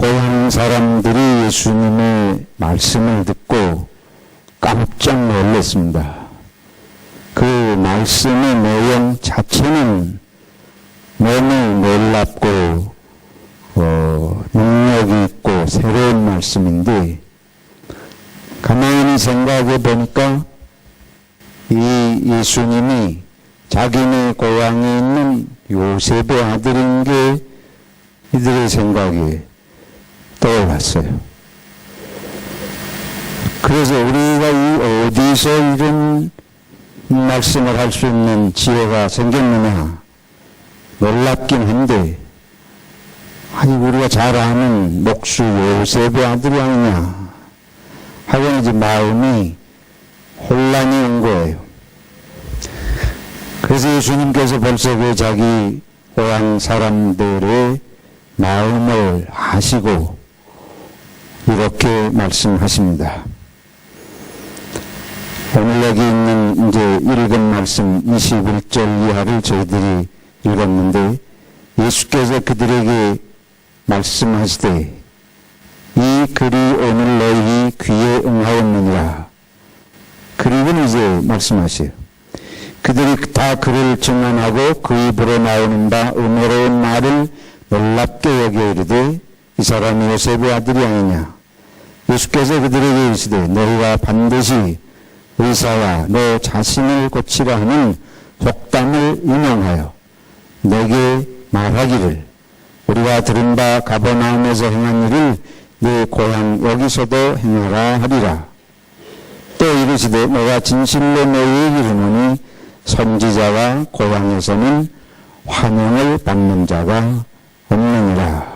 고향 사람들이 예수님의 말씀을 듣고 깜짝 놀랐습니다. 그 말씀의 내용 자체는 너무 놀랍고 능력이 있고 새로운 말씀인데, 가만히 생각해 보니까 이 예수님이 자기네 고향에 있는 요셉의 아들인 게 이들의 생각에 떠올랐어요. 그래서 우리가 이 어디서 이런 말씀을 할 수 있는 지혜가 생겼느냐 놀랍긴 한데, 아니 우리가 잘 아는 목수 요셉의 아들이 아니냐 하고 이제 마음이 혼란이 온 거예요. 그래서 예수님께서 벌써 그 자기 고향 사람들의 마음을 아시고 이렇게 말씀하십니다. 오늘 여기 있는 이제 읽은 말씀 21절 이하를 저희들이 읽었는데, 예수께서 그들에게 말씀하시되 이 글이 오늘 너희 귀에 응하였느니라. 그리고 이제 말씀하세요. 그들이 다 그를 증언하고 그 입으로 나오는 바 은혜로운 말을 놀랍게 여겨 이르되 이 사람이 요셉의 아들이 아니냐. 예수께서 그들에게 이르시되 너희가 반드시 의사야 너 자신을 고치라 하는 속담을 인용하여 내게 말하기를 우리가 들은 바 가버나움에서 행한 일을 네 고향 여기서도 행하라 하리라. 또 이르시되 너가 진실로 너희에게 이르노니 선지자와 고향에서는 환영을 받는 자가 없느니라.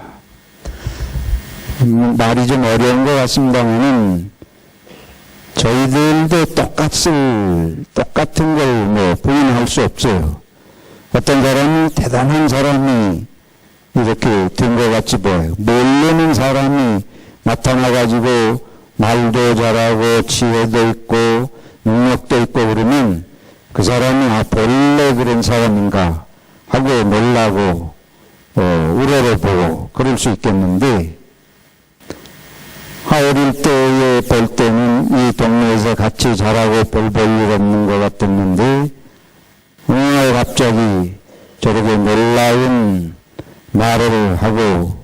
말이 좀 어려운 것 같습니다만은 저희들도 똑같은 걸 부인할 수 없어요. 어떤 사람이 대단한 사람이 이렇게 된 것 같이 보여요. 모르는 사람이 나타나가지고 말도 잘하고 지혜도 있고 능력도 있고 그러면 그 사람이 본래 그런 사람인가 하고 놀라고 우러러보고 그럴 수 있겠는데, 어릴 때에 볼 때는 이 동네에서 같이 자라고 볼 일 없는 것 같았는데 오늘 갑자기 저렇게 놀라운 말을 하고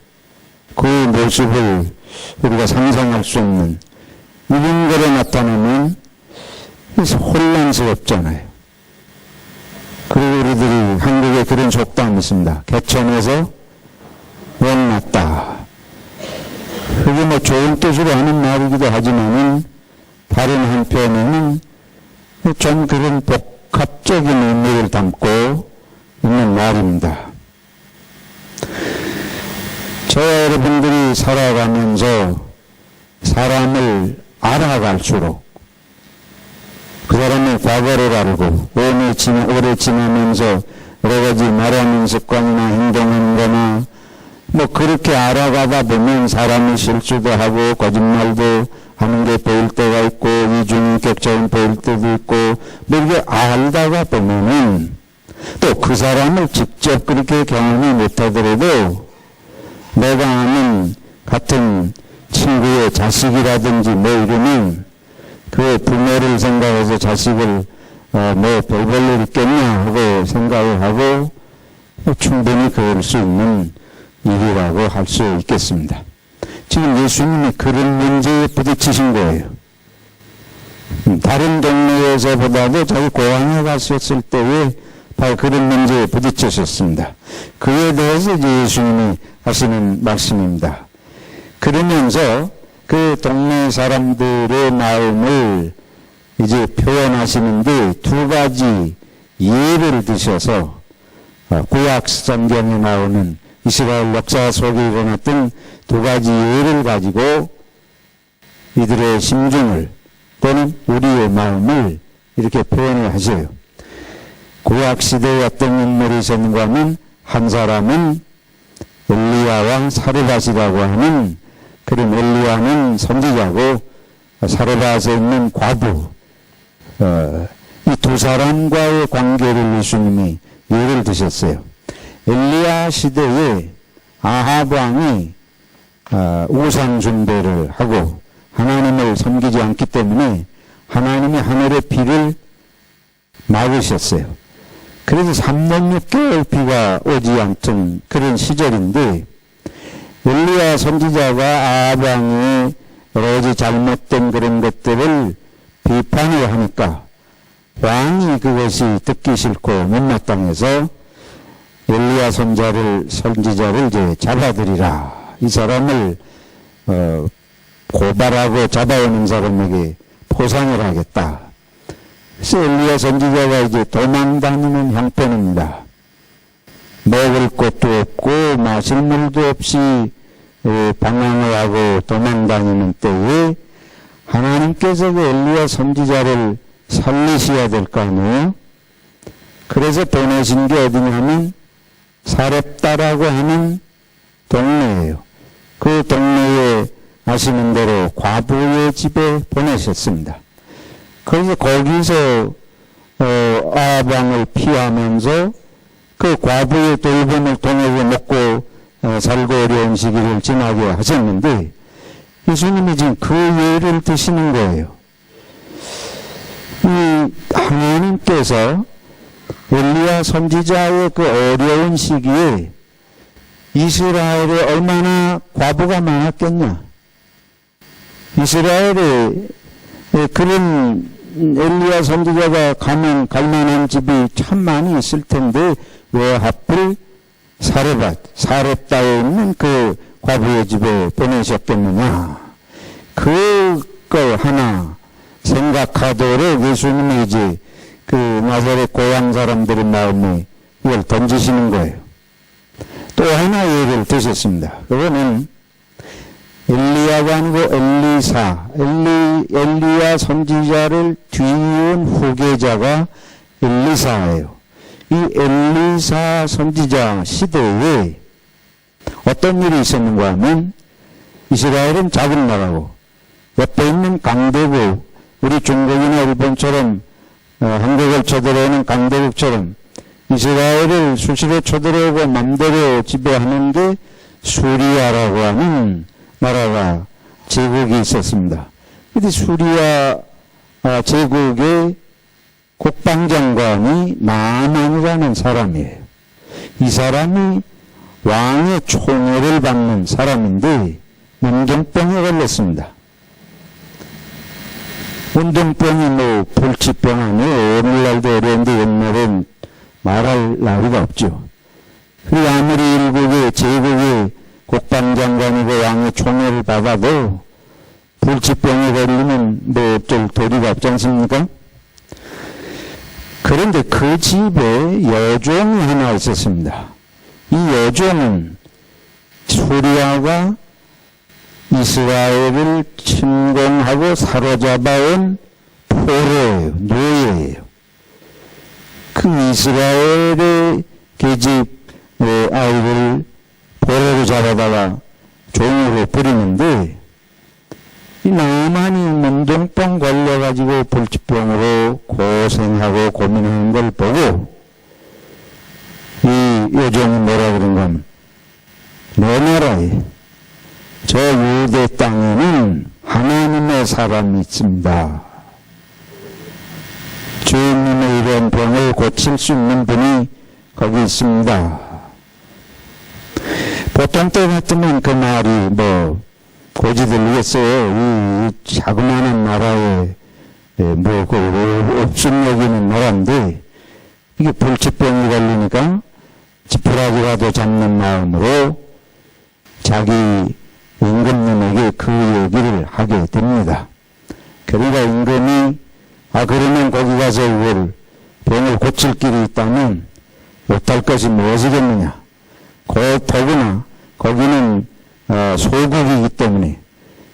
그 모습을 우리가 상상할 수 없는 이런 거로 나타나면 혼란스럽잖아요. 그리고 우리들이 한국에 그런 속담이 있습니다. 개천에서 못났다. 그게 좋은 뜻으로 하는 말이기도 하지만은 다른 한편에는 좀 그런 복합적인 의미를 담고 있는 말입니다. 저와 여러분들이 살아가면서 사람을 알아갈수록 그 사람의 과거를 알고 오래 지나면서 여러 가지 말하는 습관이나 행동하는 거나 그렇게 알아가다 보면 사람이 실수도 하고 거짓말도 하는 게 보일 때가 있고 이중인격처럼 보일 때도 있고 이렇게 알다가 보면은 또 그 사람을 직접 그렇게 경험이 못하더라도 내가 아는 같은 친구의 자식이라든지 이러면 그 부모를 생각해서 자식을 별 볼일 있겠냐 하고 생각을 하고 충분히 그럴 수 있는 일이라고 할 수 있겠습니다. 지금 예수님이 그런 문제에 부딪히신 거예요. 다른 동네에서보다도 자기 고향에 가셨을 때에 바로 그런 문제에 부딪히셨습니다. 그에 대해서 이제 예수님이 하시는 말씀입니다. 그러면서 그 동네 사람들의 마음을 이제 표현하시는데 두 가지 예를 드셔서 구약 성경에 나오는 이스라엘 역사 속에 일어났던 두 가지 예를 가지고 이들의 심중을 또는 우리의 마음을 이렇게 표현을 하셔요. 구약 시대에 어떤 인물이 있었는가 하면 한 사람은 엘리야와 사르밧이라고 하는 그런 엘리야는 선지자고 사르밧에 있는 과부 이 두 사람과의 관계를 예수님이 예를 드셨어요. 엘리야 시대에 아합 왕이 우상 숭배를 하고 하나님을 섬기지 않기 때문에 하나님이 하늘의 비를 막으셨어요. 그래서 3년 6개월 비가 오지 않던 그런 시절인데 엘리야 선지자가 아합왕의 여러 가지 잘못된 그런 것들을 비판을 하니까 왕이 그것이 듣기 싫고 못마땅해서 엘리야 선지자를 이제 잡아들이라. 이 사람을 고발하고 잡아오는 사람에게 포상을 하겠다. 그래서 엘리야 선지자가 이제 도망다니는 형편입니다. 먹을 것도 없고 마실 물도 없이 방황을 하고 도망다니는 때에 하나님께서 그 엘리야 선지자를 살리셔야 될 거 아니에요? 그래서 보내신 게 어디냐면 사렙다라고 하는 동네예요. 그 동네에 아시는 대로 과부의 집에 보내셨습니다. 그래서 거기서 아합 왕을 피하면서 그 과부의 돌봄을 통해서 먹고 살고 어려운 시기를 지나게 하셨는데 예수님이 지금 그 예를 드시는 거예요. 하나님께서 엘리야 선지자의 그 어려운 시기에 이스라엘에 얼마나 과부가 많았겠냐. 이스라엘에 그런 엘리야 선지자가 가면 갈만한 집이 참 많이 있을 텐데 왜 하필 사렙다에 있는 그 과부의 집에 보내셨겠느냐. 그걸 하나 생각하도록 예수님이 이제 그 나사렛 고향 사람들의 마음에 이걸 던지시는 거예요. 또 하나 예를 드셨습니다. 그거는 엘리야가 아니고 엘리야 선지자를 뒤이은 후계자가 엘리사예요. 이 엘리사 선지자 시대에 어떤 일이 있었는가 하면 이스라엘은 작은 나라고 옆에 있는 강대국, 우리 중국이나 일본처럼 한국을 쳐들어오는 강대국처럼 이스라엘을 수시로 쳐들어오고 맘대로 지배하는 게 수리아라고 하는 나라가 제국이 있었습니다. 근데 수리아 제국의 국방장관이 나만이라는 사람이에요. 이 사람이 왕의 총애를 받는 사람인데 문둥병에 걸렸습니다. 문둥병이 뭐 불치병 아니에요. 오늘날도 어려운데 옛날엔 말할 나위가 없죠. 그리고 아무리 일국의 제국의 국방장관이고 왕의 총애를 받아도 불치병에 걸리면 뭐 어쩔 도리가 없지 않습니까? 그런데 그 집에 여종이 하나 있었습니다. 이 여종은 수리아가 이스라엘을 침공하고 사로잡아온 포로예요. 노예예요. 그 이스라엘의 계집 아이를 포로로 잡아다가 종으로 부리는데 이 나만이 문둥병 걸려가지고 불치병으로 고생하고 고민하는 걸 보고 이 여종이 뭐라 그런 건 내 나라에 저 유대 땅에는 하나님의 사람이 있습니다. 주님의 이런 병을 고칠 수 있는 분이 거기 있습니다. 보통 때 같으면 그 말이 뭐 고지 들리겠어요. 이 자그마한 나라에 뭐 그 없음 여기는 나라인데 이게 불치병이 걸리니까 지푸라기라도 잡는 마음으로 자기 임금님에게 그 얘기를 하게 됩니다. 그러니까 임금이 그러면 거기 가서 이걸 병을 고칠 길이 있다면 못할 것이 무엇이겠느냐. 더구나 거기는 소국이기 때문에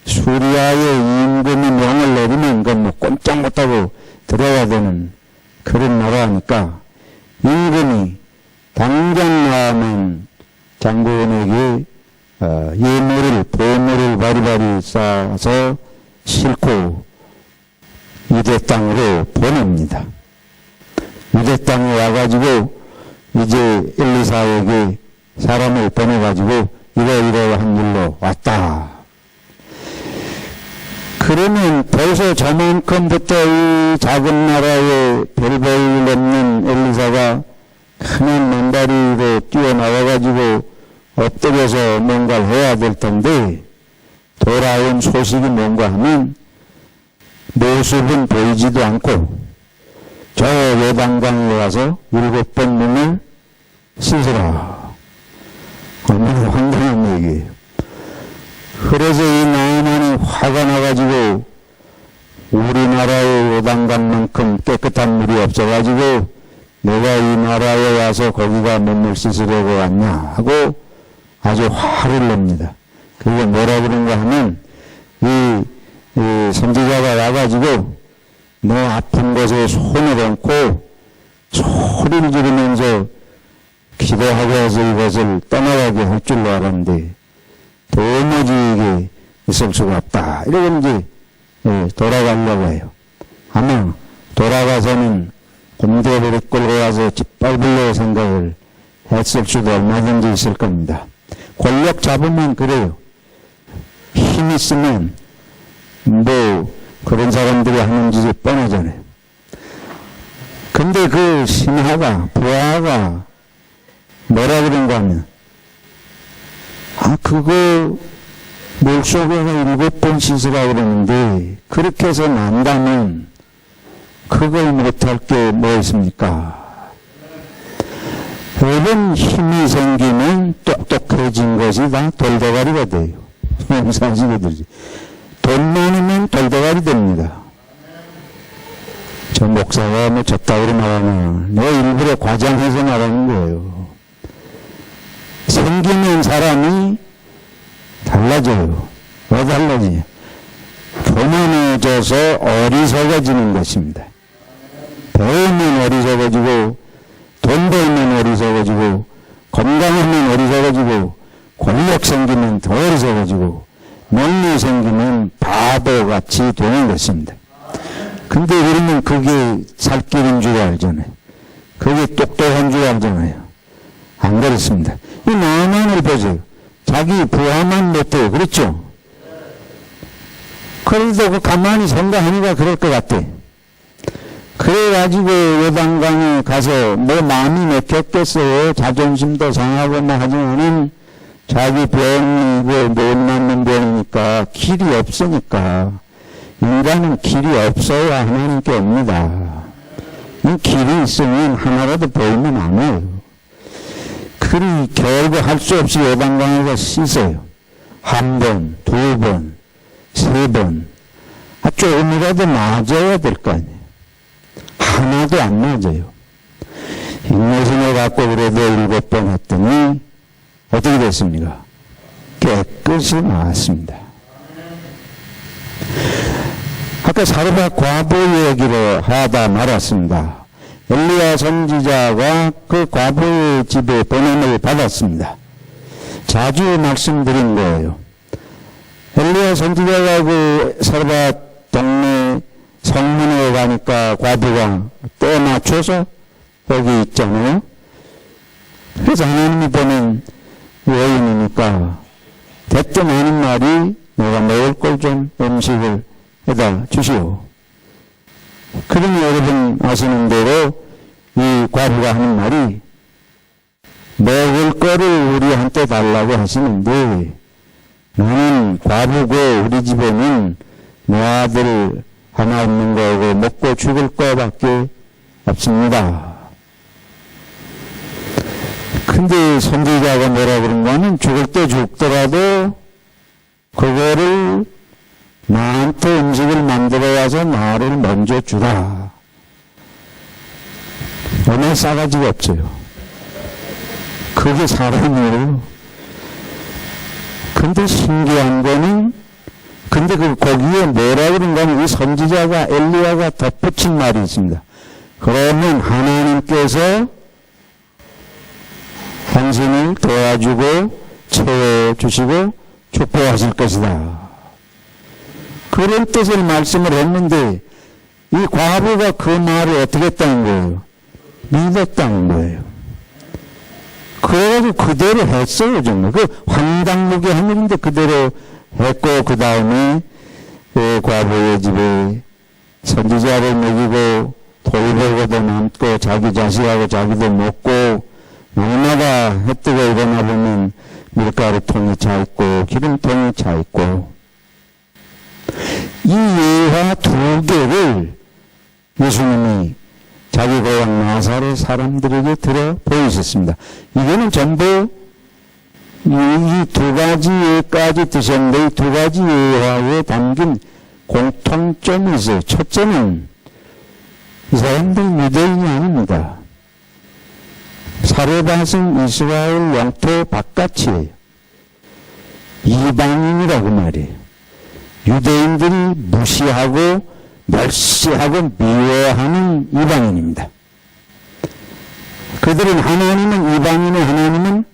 수리아의 임금이 명을 내리면 그건 뭐 꼼짝 못하고 들어야 되는 그런 나라니까 임금이 당장 나만 장군에게 보물을 바리바리 쌓아서 싣고 유대 땅으로 보냅니다. 유대 땅에 와가지고 이제 엘리사에게 사람을 보내가지고 이러이러한 일로 왔다. 그러면 벌써 저만큼부터 이 작은 나라에 별 볼 일 없는 엘리사가 큰 맨다리로 뛰어나와가지고 엎드려서 뭔가를 해야 될 텐데 돌아온 소식이 뭔가 하면 모습은 보이지도 않고 저 요단강에 와서 7번 문을 씻으라. 얼마나 황당한 얘기예요. 그래서 이 나아만이 화가 나가지고 우리나라의 요단강만큼 깨끗한 물이 없어가지고 내가 이 나라에 와서 거기가 몸을 씻으려고 왔냐 하고 아주 화를 냅니다. 그게 뭐라 그런가 하면 이 선지자가 와가지고 너 아픈 곳에 손을 얹고 소리를 지르면서 기도하고 해서 이것을 떠나가게 할 줄로 알았는데 도무지 이게 있을 수가 없다. 이러고 이제 돌아가려고 해요. 아마 돌아가서는 군대를 끌고 와서 짓밟으려고 생각을 했을 수도 얼마든지 있을 겁니다. 권력 잡으면 그래요. 힘 있으면 뭐 그런 사람들이 하는 짓이 뻔하잖아요. 근데 그 신하가 부하가 뭐라 그런가 하면 그거 물속에서 7번 씻으라 그러는데 그렇게 해서 난다면 그걸 못할 게 뭐 있습니까? 여러분 힘이 생기면 똑똑해진 것이 다 돌대가리가 돼요. 사실이들이 돈 많으면 돌대가리 됩니다. 저 목사가 뭐 저따위로 말하면 내가 일부러 과장해서 말하는 거예요. 생기면 사람이 달라져요. 왜 달라지냐? 교만해져서 어리석어지는 것입니다. 배우면 어리석어지고 돈 벌면 어리석어지고 건강하면 어리석어지고 권력 생기면 더 어리석어지고 명예 생기면 바보같이 되는 것입니다. 근데 그러면 그게 살 길인 줄 알잖아요. 그게 똑똑한 줄 알잖아요. 안 그렇습니다. 이 나만을 보세요. 자기 부하만 못해요. 그렇죠? 그래도 그 가만히 생각하니까 그럴 것 같아. 그래가지고 요단강에 가서 뭐 마음이 맥혔겠어요. 자존심도 상하고 막 하지만은 자기 병이 못 낫는 병이니까 길이 없으니까 인간은 길이 없어야 하나님께 옵니다. 이 길이 있으면 하나라도 보이면 안 해요. 그리 결국 할 수 없이 요단강에서 씻어요. 한 번, 두 번, 세 번. 조금이라도 맞아야 될 거 아니에요. 하나도 안 맞아요. 인내심을 갖고 그래도 7번 했더니 어떻게 됐습니까? 깨끗이 나왔습니다. 아까 사르밧 과부 얘기를 하다 말았습니다. 엘리야 선지자가 그 과부의 집에 보냄을 받았습니다. 자주 말씀드린 거예요. 엘리야 선지자가 그 사르밧 동네 성문에 가니까 과부가 때 맞춰서 거기 있잖아요. 그래서 하나님이 보낸 여인이니까 대뜸 하는 말이 내가 먹을 걸 좀 음식을 해다 주시오. 그러니 여러분 아시는 대로 이 과부가 하는 말이 먹을 거를 우리한테 달라고 하시는데 나는 과부고 우리 집에는 내 아들 하나 있는 거고 먹고 죽을 거밖에 없습니다. 근데 선지자가 뭐라 그런가 하면 죽을 때 죽더라도 그거를 나한테 음식을 만들어 와서 나를 먼저 주라. 얼마나 싸가지가 없어요. 그게 사람이에요. 근데 신기한 거는 근데 거기에 뭐라 그런가 하면 이 선지자가 엘리야가 덧붙인 말이 있습니다. 그러면 하나님께서 당신을 도와주고 채워주시고 축복하실 것이다. 그런 뜻의 말씀을 했는데 이 과부가 그 말을 어떻게 했다는 거예요? 믿었다는 거예요. 그래가지고 그대로 했어요, 정말. 그 황당무계 한 일인데 그대로 했고, 그 다음에 그 과부의 집에 선지자를 먹이고, 돌보고도 남고, 자기 자식하고 자기도 먹고, 날마다 해 뜨고 일어나 보면 밀가루통이 차 있고, 기름통이 차 있고, 이 예화 두 개를 예수님이 자기 고향 나사렛 사람들에게 들어 보이셨습니다. 이거는 전부 이 두 가지 예까지 드셨는데, 이 두 가지 예화에 담긴 공통점이 있어요. 첫째는 이 사람들 유대인이 아닙니다. 사르밧은 이스라엘 영토 바깥이에요. 이방인이라고 말이에요. 유대인들이 무시하고 멸시하고 미워하는 이방인입니다. 그들은 하나님은 이방인의 하나님은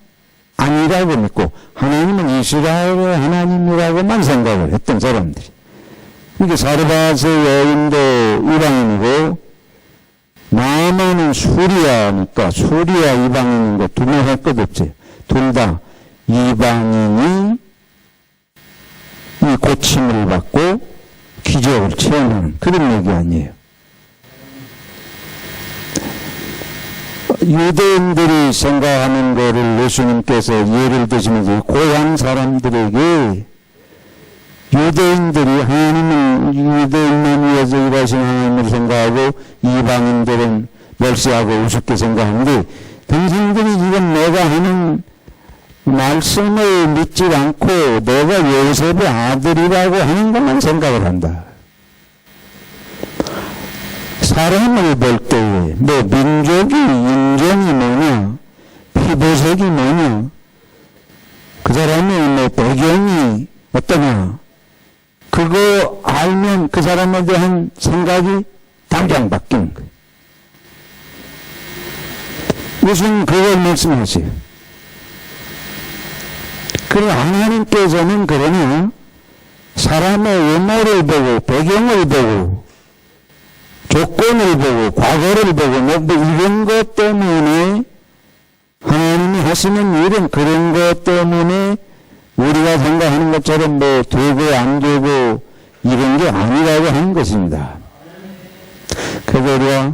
아니라고 믿고 하나님은 이스라엘의 하나님이라고만 생각을 했던 사람들이. 이게 사르밧의 여인도 이방인이고 나아만은 수리아니까 수리아 이방인인 거 두말할 것 없어요. 둘 다 이방인이 이 고침을 받고 기적을 체험하는 그런 얘기 아니에요. 유대인들이 생각하는 거를 예수님께서 예를 드시면서 고향 사람들에게 유대인들이 하나님은 유대인만 위해서 일하신 하나님을 생각하고 이방인들은 멸시하고 우습게 생각하는데 당신들이 지금 내가 하는 말씀을 믿지 않고 내가 요셉의 아들이라고 하는 것만 생각을 한다. 사람을 볼 때에 뭐 민족이 인종이 뭐냐 피부색이 뭐냐 그 사람의 뭐 배경이 어떠냐 그거 알면 그 사람에 대한 생각이 당장 바뀌는 거예요. 예수님 그걸 말씀하세요. 그리고 하나님께서는 그러나 사람의 외모를 보고 배경을 보고 조건을 보고 과거를 보고 뭐 이런 것 때문에 하나님이 하시는 일은 그런 것 때문에 우리가 생각하는 것처럼 뭐 되고 안 되고 이런 게 아니라고 하는 것입니다. 그래서 우리가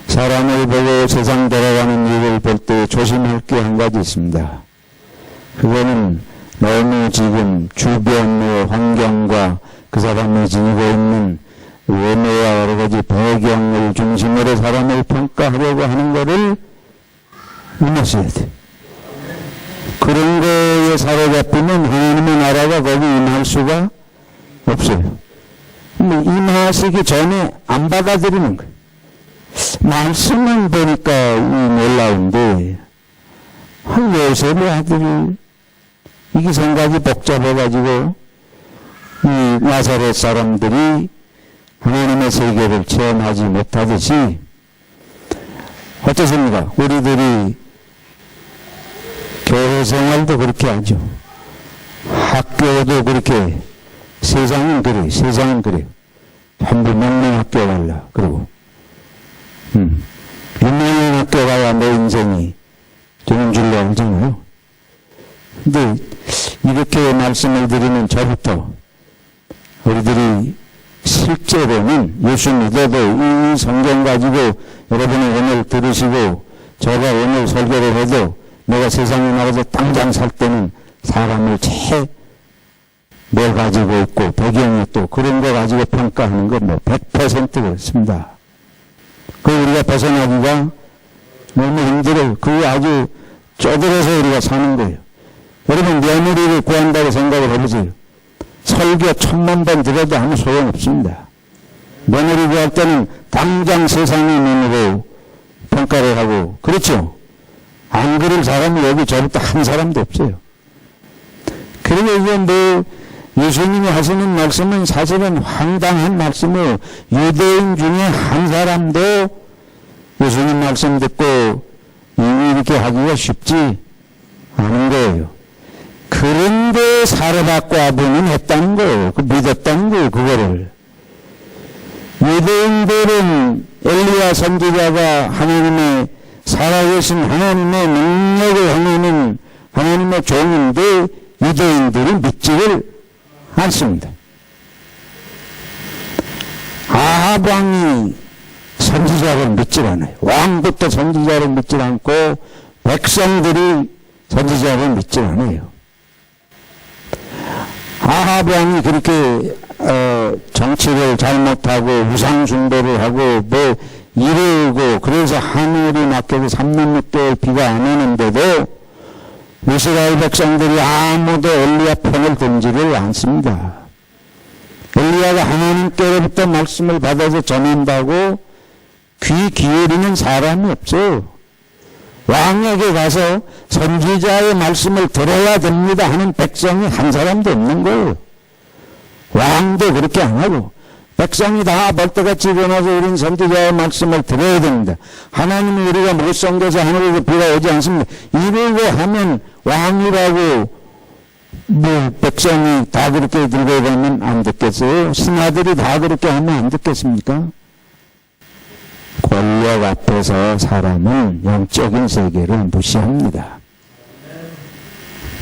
사람을 보고 세상 돌아가는 일을 볼 때 조심할 게 한 가지 있습니다. 그거는 너무 지금 주변의 환경과 그 사람이 지니고 있는 외모와 여러 가지 배경을 중심으로 사람을 평가하려고 하는 것을 무너져야 돼. 그런 거에 사로잡히면 하나님의 나라가 거기 임할 수가 없어요. 임하시기 전에 안 받아들이는 거예요. 말씀만 보니까 놀라운데 요셉의 아들이 이게 생각이 복잡해가지고 이 나사렛 사람들이 하나님의 세계를 체험하지 못하듯이 어떻습니까? 우리들이 교회 생활도 그렇게 하죠. 학교도 그렇게 세상은 그래요. 세상은 그래요. 전부 명문학교 갈라. 그러고 유명한 학교 가야 내 인생이 되는 줄로 알잖아요. 근데 이렇게 말씀을 드리는 저부터 우리들이 실제로는 예수 믿어도 이 성경 가지고 여러분이 오늘 들으시고 제가 오늘 설교를 해도 내가 세상에 나가서 당장 살 때는 사람을 뭘 가지고 있고 배경이 또 그런 거 가지고 평가하는 건 뭐 100% 그렇습니다. 그 우리가 벗어나기가 너무 힘들어요. 그게 아주 쪼들어서 우리가 사는 거예요. 여러분 며느리를 구한다고 생각을 해보세요. 설교 1000만 번 들어도 아무 소용없습니다. 며느리 구할 때는 당장 세상의 눈으로 평가를 하고 그렇죠? 안 그럴 사람이 여기 저부터 한 사람도 없어요. 그리고 이게 뭐 예수님이 하시는 말씀은 사실은 황당한 말씀이에요. 유대인 중에 한 사람도 예수님 말씀 듣고 이렇게 하기가 쉽지 않은 거예요. 그런데 사르밧 과부는 했다는 거예요. 믿었다는 거예요. 그거를. 유대인들은 엘리야 선지자가 하나님의 살아계신 하나님의 능력을 행하는 하나님의 종인데 유대인들이 믿지를 않습니다. 아합 왕이 선지자를 믿지 않아요. 왕부터 선지자를 믿지 않고 백성들이 선지자를 믿지 않아요. 아합 왕이 그렇게 정치를 잘못하고 우상 숭배를 하고 뭐 이러고 그래서 하늘이 막혀서 3년 6개월 비가 안 오는데도 이스라엘 백성들이 아무도 엘리야 편을 들지를 않습니다. 엘리야가 하나님께로부터 말씀을 받아서 전한다고 귀 기울이는 사람이 없어요. 왕에게 가서 선지자의 말씀을 들어야 됩니다 하는 백성이 한 사람도 없는 거예요. 왕도 그렇게 안 하고 백성이 다 벌떡같이 일어나서 우린 선지자의 말씀을 들어야 됩니다. 하나님이 우리가 못 섬겨서 하늘에서 비가 오지 않습니다. 이러고 하면 왕이라고 뭐 백성이 다 그렇게 들고 가면 안 듣겠어요? 신하들이 다 그렇게 하면 안 듣겠습니까? 권력 앞에서 사람은 영적인 세계를 무시합니다.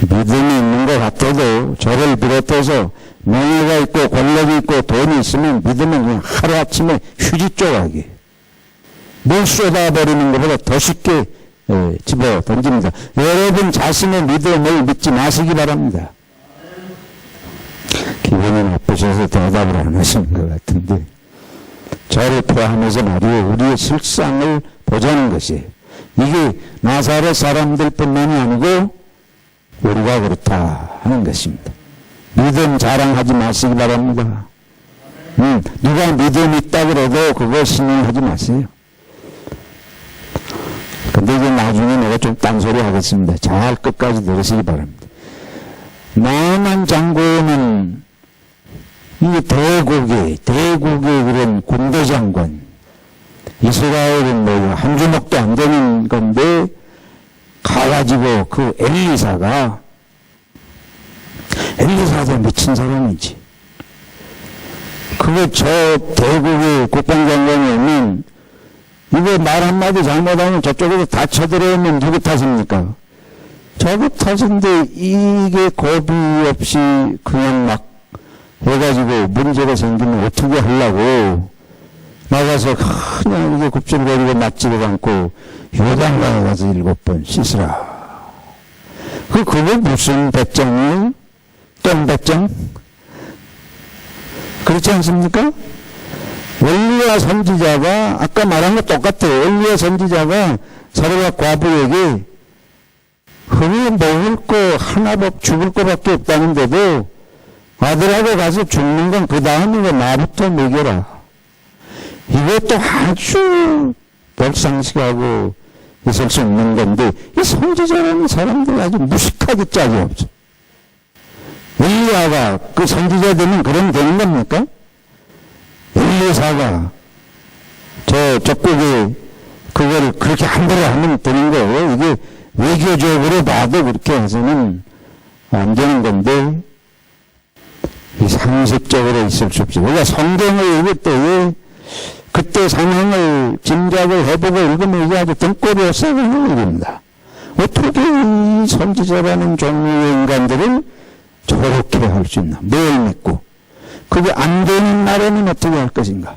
믿음이 있는 것 같아도 저를 비롯해서 명예가 있고 권력이 있고 돈이 있으면 믿음은 그냥 하루아침에 휴지 조각이 물 쏟아버리는 것보다 더 쉽게 집어 던집니다. 여러분 자신의 믿음을 믿지 마시기 바랍니다. 기분이 나쁘셔서 대답을 안 하시는 것 같은데 저를 포함해서 말이에요. 우리의 실상을 보자는 것이에요. 이게 나사렛 사람들 뿐만이 아니고 우리가 그렇다 하는 것입니다. 믿음 자랑하지 마시기 바랍니다. 누가 믿음 있다 그래도 그거 신용하지 마세요. 근데 이제 나중에 내가 좀 딴소리 하겠습니다. 잘 끝까지 들으시기 바랍니다. 나만 장군은 이 대국의 그런 군대 장관, 이스라엘은 뭐 한 주먹도 안 되는 건데 가가지고 그 엘리사도 미친 사람이지. 그거 저 대국의 국방장관이 오면 이거 말 한마디 잘못하면 저쪽에서 다 쳐들어오면 누구 탓입니까? 저거 탓인데 이게 고비 없이 그냥 막 해가지고 문제가 생기면 어떻게 하려고 나가서 그냥 이게 굽질거리고 낯지도 않고 요단강에 가서 7번 씻으라. 그거 무슨 배짱이에요? 똥배짱? 그렇지 않습니까? 엘리야 선지자가 아까 말한 거 똑같아요. 엘리야 선지자가 사르밧 과부에게 흔히 먹을 거 하나밖에 죽을 거밖에 없다는데도 아들하고 가서 죽는 건 그 다음에 나부터 먹여라. 이것도 아주 별상식하고 있을 수 없는 건데 이 선지자라는 사람들 아주 무식하기 짝이 없어. 엘리야가 그 선지자 되면 그러면 되는 겁니까? 엘리사가 적국에 그걸 그렇게 함부로 하면 되는 거예요. 이게 외교적으로 봐도 그렇게 해서는 안 되는 건데 이 상식적으로 있을 수 없죠. 우리가 성경을 읽을 때에 그때 상황을 짐작을 해보고 읽으면 이게 아주 등골이 없어가는 일입니다. 어떻게 이 선지자라는 종류의 인간들을 저렇게 할 수 있나? 뭘 믿고? 그게 안 되는 날에는 어떻게 할 것인가?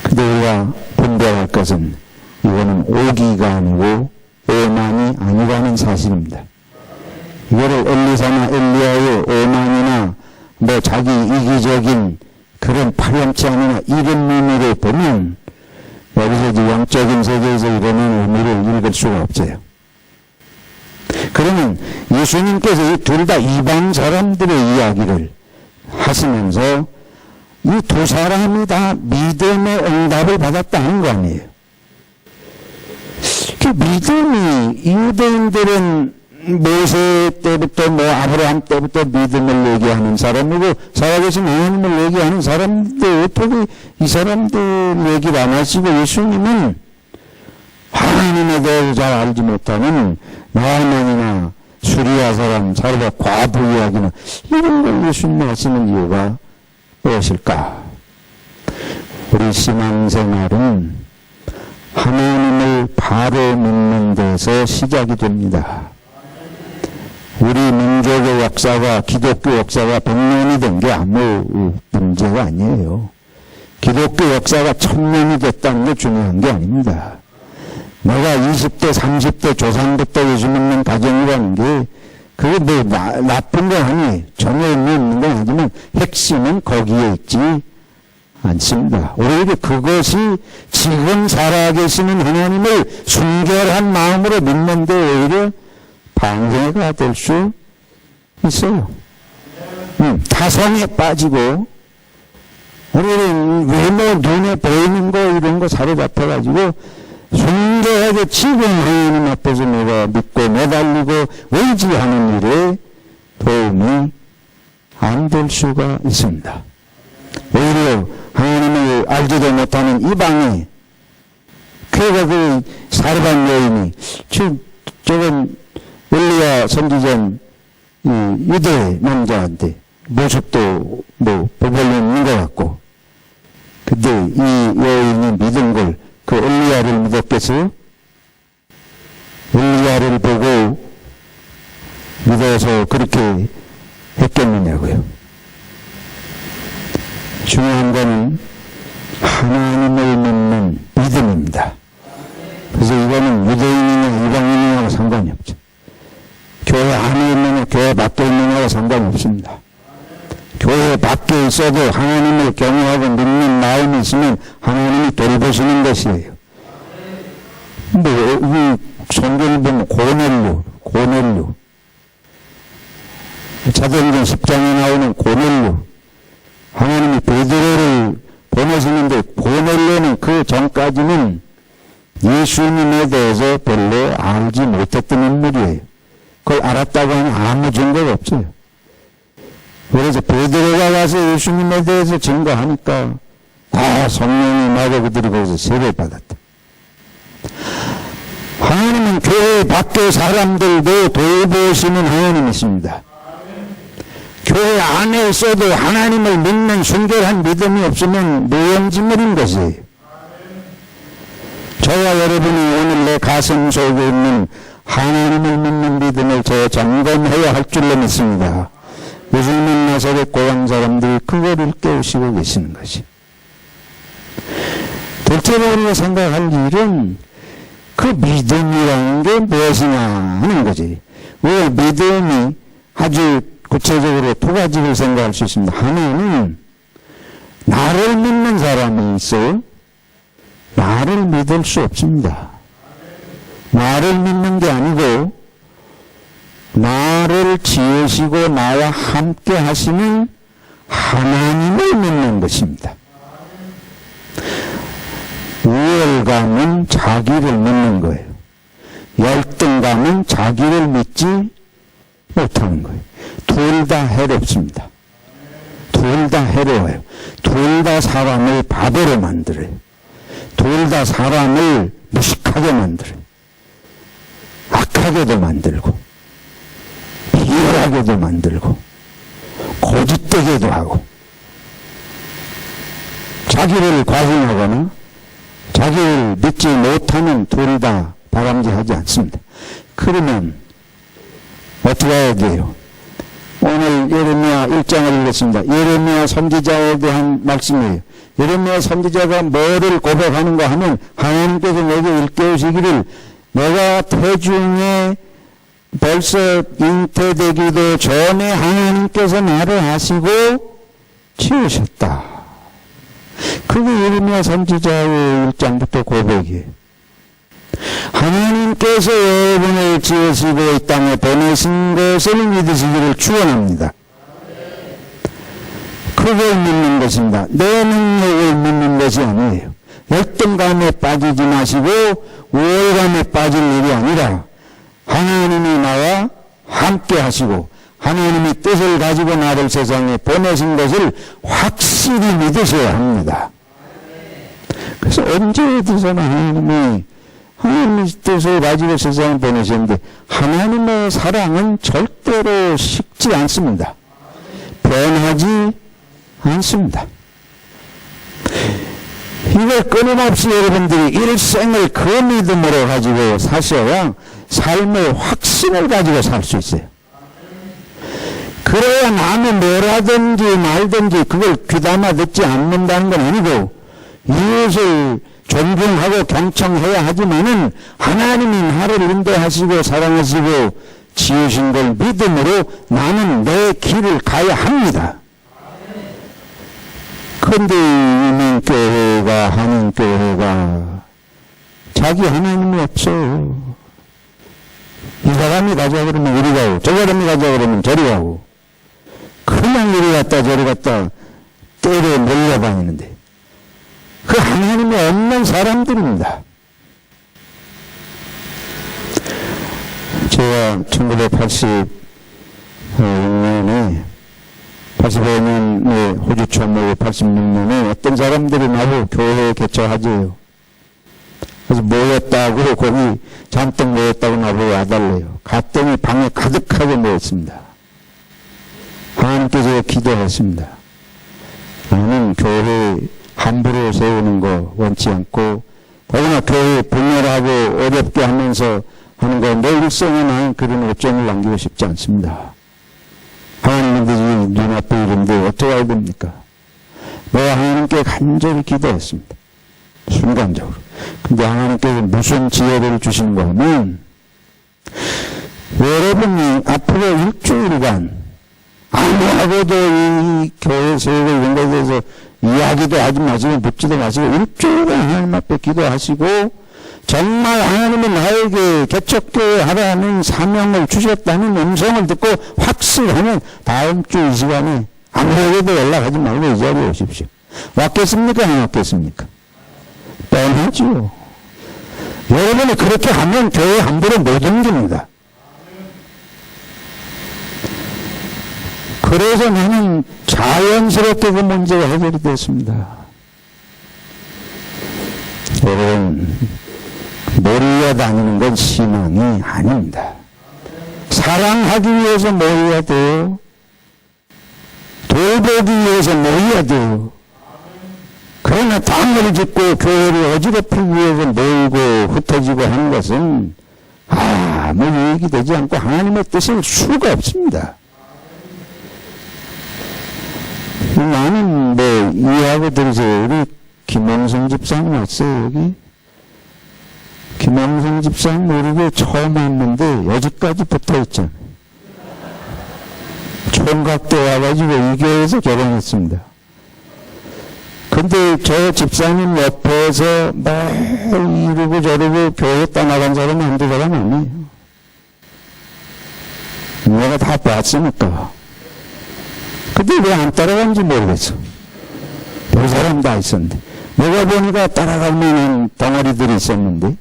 근데 우리가 분별할 것은 이거는 오기가 아니고 오만이 아니라는 사실입니다. 이거를 엘리사나 엘리야의 오만이나 뭐 자기 이기적인 그런 파렴치 않으나 이런 의미를 보면 여기서 이제 영적인 세계에서 이러는 의미를 읽을 수가 없어요. 그러면 예수님께서 이 둘 다 이방 사람들의 이야기를 하시면서 이 두 사람이 다 믿음의 응답을 받았다 하는 거 아니에요. 그 믿음이 유대인들은 모세 때부터 뭐 아브라함 때부터 믿음을 얘기하는 사람이고 살아계신 하나님을 얘기하는 사람들 어떻게 이 사람들 얘기를 안 하시고 예수님은 하나님에 대해서 잘 알지 못하는 나아만이나 수리아 사람 사르밧 과부 이야기나 이런 걸 예수님 하시는 이유가 무엇일까? 우리 신앙생활은 하나님을 바로 믿는 데서 시작이 됩니다. 우리 민족의 역사가, 기독교 역사가 100년이 된 게 아무 문제가 아니에요. 기독교 역사가 1000년이 됐다는 게 중요한 게 아닙니다. 내가 20대, 30대 조상부터 예수 믿는 가정이라는 게 그게 뭐 나쁜 건 아니에요. 전혀 의미 없는 건 아니지만 핵심은 거기에 있지 않습니다. 오히려 그것이 지금 살아계시는 하나님을 순결한 마음으로 믿는데 오히려 방해가 될 수 있어요. 타성에 빠지고 우리는 외모 눈에 보이는 거 이런 거 사로잡혀가지고 순결하게 지금 하나님 앞에서 내가 믿고 매달리고 의지하는 일에 도움이 안 될 수가 있습니다. 오히려 하나님을 알지도 못하는 이방에 그가 그 사르반 여인이 저건 엘리야 선지전 유대 남자한테 모습도 뭐 보벌려 있는 것 같고 근데 이 여인이 믿은 걸 그 엘리야를 믿었겠어요? 엘리야를 보고 믿어서 그렇게 했겠느냐고요. 중요한 거는 하나님을 믿는 믿음입니다. 그래서 이거는 유대인이냐 이방인이냐와 상관이 없죠. 교회 안에 있느냐 교회 밖에 있느냐와 상관이 없습니다. 교회 밖에 있어도 하나님을 경외하고 믿는 마음이 있으면 하나님이 돌보시는 것이에요. 뭐, 이 성경을 보면 고넬료. 사도행전 10장에 나오는 고넬료. 하나님이 베드로를 보내시는데 고넬료는 그 전까지는 예수님에 대해서 별로 알지 못했던 인물이에요. 그걸 알았다고 하면 아무 증거가 없어요. 그래서 베드로가 가서 예수님에 대해서 증거하니까 성령이 임하고 그들이 거기서 세례를 받았다. 하나님은 교회 밖의 사람들도 돌보시는 하나님이십니다. 교회 안에 있어도 하나님을 믿는 순결한 믿음이 없으면 무용지물인 것이에요. 저와 여러분이 오늘 내 가슴 속에 있는 하나님을 믿는 믿음을 재점검해야 할 줄로 믿습니다. 요즘은 나사렛 고향 사람들이 그거를 깨우시고 계시는 것이. 둘째로 우리가 생각할 일은 그 믿음이라는 게 무엇이냐 하는 거지. 왜 믿음이 아주 구체적으로 두 가지를 생각할 수 있습니다. 하나는 나를 믿는 사람이 있어요. 나를 믿을 수 없습니다. 나를 믿는 게 아니고 나를 지으시고 나와 함께 하시는 하나님을 믿는 것입니다. 우월감은 자기를 믿는 거예요. 열등감은 자기를 믿지 못하는 거예요. 둘 다 해롭습니다. 둘 다 해로워요. 둘 다 사람을 바보로 만들어요. 둘 다 사람을 무식하게 만들어요. 악하게도 만들고 비열하게도 만들고 고집되게도 하고 자기를 과신하거나 자기를 믿지 못하는 둘 다 바람직하지 않습니다. 그러면 어떻게 해야 돼요? 오늘 예레미야 1장을 읽었습니다. 예레미야 선지자에 대한 말씀이에요. 예레미야 선지자가 뭐를 고백하는가 하면 하나님께서 내게 일깨우시기를 내가 태중에 벌써 잉태되기도 전에 하나님께서 나를 하시고 지으셨다. 그게 예레미야 선지자의 1장부터 고백이에요. 하나님께서 여러분을 지으시고 이 땅에 보내신 것을 믿으시기를 축원합니다. 그걸 믿는 것입니다. 내 능력을 믿는 것이 아니에요. 열등감에 빠지지 마시고 우월감에 빠질 일이 아니라 하나님이 나와 함께 하시고 하나님이 뜻을 가지고 나를 세상에 보내신 것을 확실히 믿으셔야 합니다. 그래서 언제 어디서나 하나님의 뜻을 가지고 세상에 보내셨는데 하나님의 사랑은 절대로 식지 않습니다. 변하지 않습니다. 이걸 끊임없이 여러분들이 일생을 그 믿음으로 가지고 사셔야 삶의 확신을 가지고 살 수 있어요. 그래야 남이 뭐라든지 말든지 그걸 귀담아 듣지 않는다는 건 아니고 이웃을 존중하고 경청해야 하지만은 하나님이 나를 인도하시고 사랑하시고 지으신 걸 믿음으로 나는 내 길을 가야 합니다. 그런데 이민교회가 한인교회가 자기 하나님이 없어요. 이 사람이 가자 그러면 이리 가고 저 사람이 가자 그러면 저리 가고 그냥 이리 갔다 저리 갔다 때려 몰려다니는데 그 하나님이 없는 사람들입니다. 제가 1986년에 85년에 호주 처음으로 86년에 어떤 사람들이 나보고 교회 개척하재요. 그래서 모였다고 거기 잔뜩 모였다고 나보고 와달래요. 갔더니 방에 가득하게 모였습니다. 하나님께서 기도했습니다. 나는 교회 함부로 세우는 거 원치 않고 더구나 교회 분열하고 어렵게 하면서 하는 거 내 일생에 나는 그런 오점을 남기고 싶지 않습니다. 하나님의 눈앞에 이른데 어떡해야 됩니까? 내가 하나님께 간절히 기도했습니다. 순간적으로. 근데 하나님께서 무슨 지혜를 주시는 거냐면 여러분이 앞으로 일주일간 아무하고도 이 교회 세우고 이런 것에 대해서 이야기도 하지 마시고 묻지도 마시고 일주일간 하나님 앞에 기도하시고 정말 하나님이 나에게 개척교회 하라는 사명을 주셨다는 음성을 듣고 확신하면 다음 주 이 시간에 아무에게도 연락하지 말고 이 자리에 오십시오. 왔겠습니까? 안 왔겠습니까? 뻔하죠. 여러분이 그렇게 하면 교회 함부로 못 옮깁니다. 그래서 나는 자연스럽게 그 문제가 해결이 됐습니다. 여러분, 몰려다니는 건 신앙이 아닙니다. 사랑하기 위해서 모여야 돼요. 돌보기 위해서 모여야 돼요. 그러나 당을 짓고 교회를 어지럽히기 위해서 모이고 흩어지고 하는 것은 아무 유익이 되지 않고 하나님의 뜻을 수가 없습니다. 나는 뭐 이해하고 들으세요. 우리 김영성 집사님 왔어요 여기? 김영성 집사님 모르고 처음 왔는데 여기까지 붙어있잖아요. 총각 때 와가지고 이 교회에서 결혼했습니다. 근데 저 집사님 옆에서 막 이러고 저러고 교회 떠나간 사람은 한두 사람 아니에요. 내가 다 봤으니까. 근데 왜 안 따라간지 모르겠어. 두 사람 다 있었는데. 내가 보니까 따라갈 만한 덩어리들이 있었는데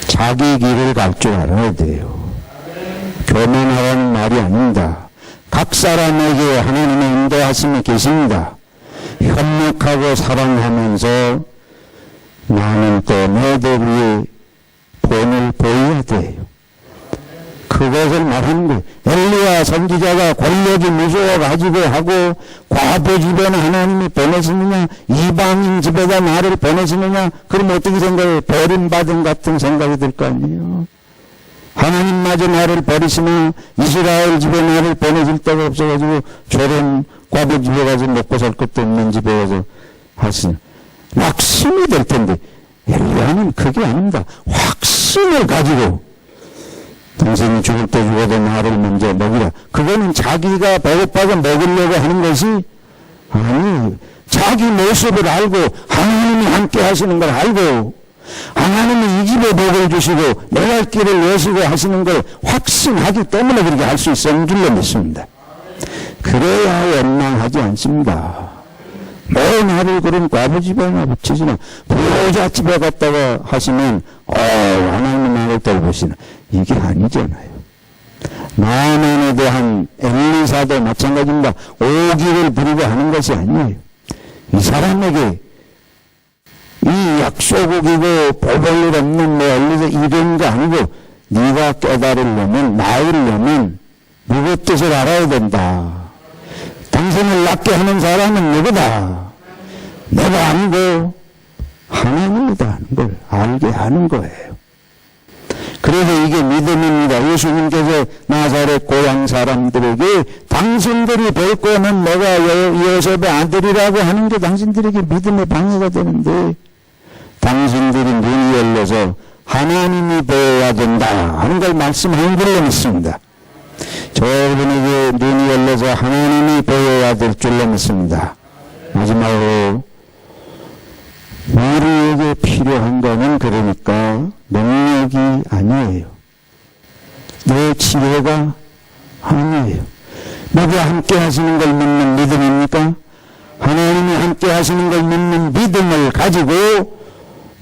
자기 길을 갈 줄 알아야 돼요. 교만하라는 말이 아닙니다. 각 사람에게 하나님의 인도하심이 계십니다. 협력하고 사랑하면서 나는 또 너희들 위해 본을 보여야 돼요. 그것을 말하는 거예요. 엘리야 선지자가 권력이 무서워가지고 하고 과부 집에는 하나님이 보내시느냐 이방인 집에다 나를 보내시느냐 그럼 어떻게 생각해요? 버림받은 같은 생각이 들 거 아니에요. 하나님마저 나를 버리시나 이스라엘 집에 나를 보내줄 데가 없어가지고 저런 과부 집에 가서 먹고 살 것도 없는 집에 가서 하시냐 낙심이 될 텐데 엘리야는 그게 아닙니다. 확신을 가지고 동생이 죽을 때 죽어도 나를 먼저 먹이라. 그거는 자기가 배고파서 먹으려고 하는 것이 아니 자기 모습을 알고 하나님이 함께 하시는 걸 알고 하나님이 이 집에 복을 주시고 내갈 길을 여시고 하시는 걸 확신하기 때문에 그렇게 할 수 있는 줄로 믿습니다. 그래야 원망하지 않습니다. 뭐 나를 그런 과부 집에나 붙이시나 부자 집에 갔다가 하시면 하나님 나를 돌보시나 이게 아니잖아요. 나만에 대한 엘리사도 마찬가지입니다. 오기를 부리고 하는 것이 아니에요. 이 사람에게 이 약소국이고 보볼일 없는 뭐 엘리사 이런 거 아니고 네가 깨달으려면 나으려면 누구 뜻을 알아야 된다. 당신을 낫게 하는 사람은 누구다. 내가 아니고 하나님이다 하는 걸 알게 하는 거예요. 그래서 이게 믿음입니다. 예수님께서 나사렛 고향 사람들에게 당신들이 볼 거는 내가 요셉의 아들이라고 하는 게 당신들에게 믿음의 방해가 되는데, 당신들이 눈이 열려서 하나님이 보여야 된다 하는 걸 말씀한 줄로 믿습니다. 저분에게 눈이 열려서 하나님이 보여야 될 줄로 믿습니다. 마지막으로 우리에게 필요한 거는 그러니까 능력이 아니에요. 내 지혜가 아니에요. 누가 함께 하시는 걸 믿는 믿음입니까? 하나님이 함께 하시는 걸 믿는 믿음을 가지고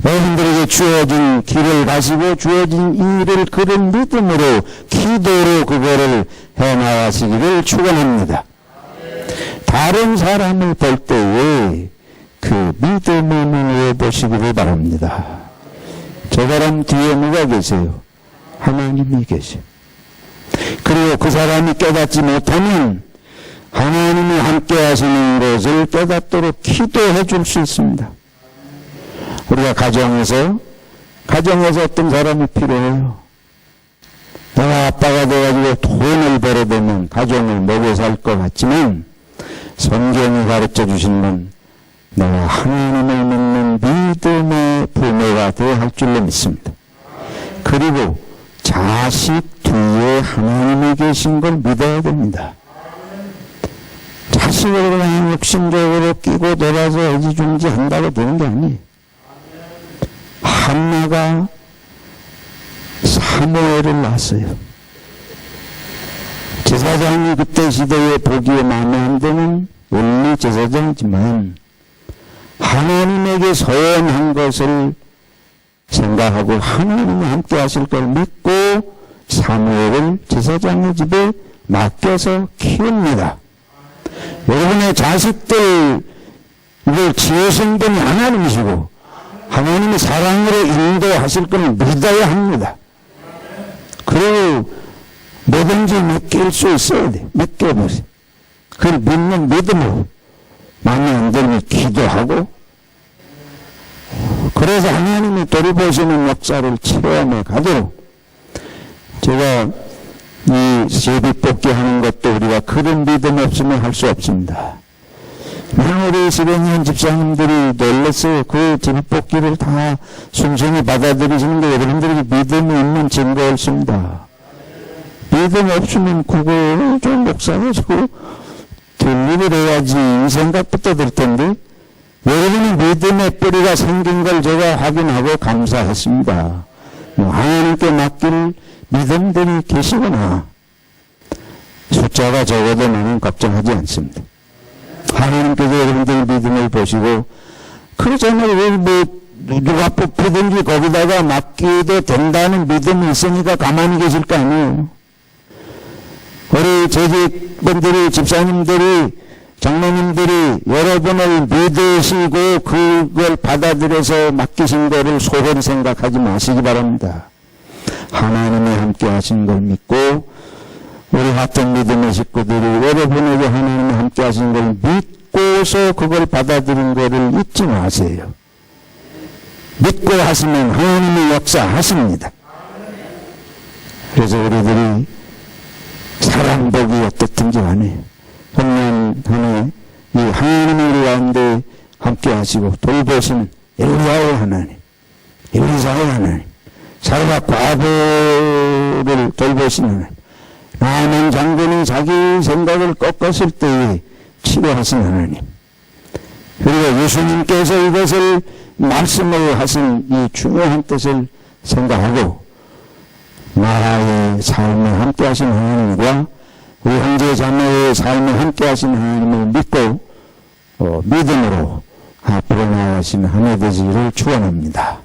여러분들에게 주어진 길을 가시고 주어진 일을 그런 믿음으로 기도로 그거를 해나가시기를 축원합니다. 다른 사람을 볼 때에 그 믿음의 눈으로 보시기를 바랍니다. 저 사람 뒤에 누가 계세요? 하나님이 계세요. 그리고 그 사람이 깨닫지 못하면 하나님이 함께 하시는 것을 깨닫도록 기도해 줄 수 있습니다. 우리가 가정에서 어떤 사람이 필요해요. 내가 아빠가 돼가지고 돈을 벌어대면 가정을 먹여 살 것 같지만 성경이 가르쳐 주신 건 내가 하나님을 믿는 믿음의 부모가 되어야 할 줄로 믿습니다. 그리고 자식 뒤에 하나님이 계신 걸 믿어야 됩니다. 자식을 그냥 욕심적으로 끼고 돌아서 애지중지 한다고 되는 게 아니에요. 한나가 사무엘을 낳았어요. 제사장이 그때 시대에 보기에 마음에 안 드는 원리 제사장이지만 하나님에게 서원한 것을 생각하고 하나님이 함께 하실 걸 믿고 사무엘을 제사장의 집에 맡겨서 키웁니다. 여러분의 자식들 이걸 지으신 분이 하나님이시고 하나님이 사랑으로 인도하실 걸 믿어야 합니다. 그리고 뭐든지 맡길 수 있어야 돼. 맡겨보세요. 그걸 믿는 믿음으로 마음에 안 들면 기도하고, 그래서 하나님이 돌보시는 역사를 체험해 가도록, 제가 이 제비뽑기 하는 것도 우리가 그런 믿음 없으면 할 수 없습니다. 우리 시베니안 집사님들이 놀랐어요. 그 제비뽑기를 다 순순히 받아들이시는 게 여러분들에게 믿음이 있는 증거였습니다. 믿음 없으면 그거 좀 목사가지고 될 일을 해야지 이 생각부터 들 텐데, 여러분이 믿음의 뿌리가 생긴 걸 제가 확인하고 감사했습니다. 하나님께 맡길 믿음들이 계시구나. 숫자가 적어도 나는 걱정하지 않습니다. 하나님께서 여러분들 믿음을 보시고, 그러잖아요. 누가 뽑히든지 거기다가 맡기도 된다는 믿음이 있으니까 가만히 계실 거 아니에요. 우리 재직분들이, 집사님들이, 장로님들이 여러분을 믿으시고 그걸 받아들여서 맡기신 거를 소홀히 생각하지 마시기 바랍니다. 하나님이 함께 하신 걸 믿고, 우리 같은 믿음의 식구들이 여러분에게 하나님이 함께 하신 걸 믿고서 그걸 받아들인 거를 잊지 마세요. 믿고 하시면 하나님이 역사하십니다. 그래서 우리들이 사랑복이 어떻든지 간에 혼년 한해 이 하나님이 우리 가운데 함께 하시고 돌보시는 엘리야의 하나님, 엘리사의 하나님, 사르밧 과부를 돌보시는 하나님, 나만 장군이 자기 생각을 꺾었을 때에 치료하신 하나님, 그리고 예수님께서 이것을 말씀을 하신 이 중요한 뜻을 생각하고 나라의 삶에 함께 하신 하나님과 우리 형제 자매의 삶에 함께 하신 하나님을 믿고 믿음으로 앞으로 나아가시는 한 해 되시기를 축원합니다.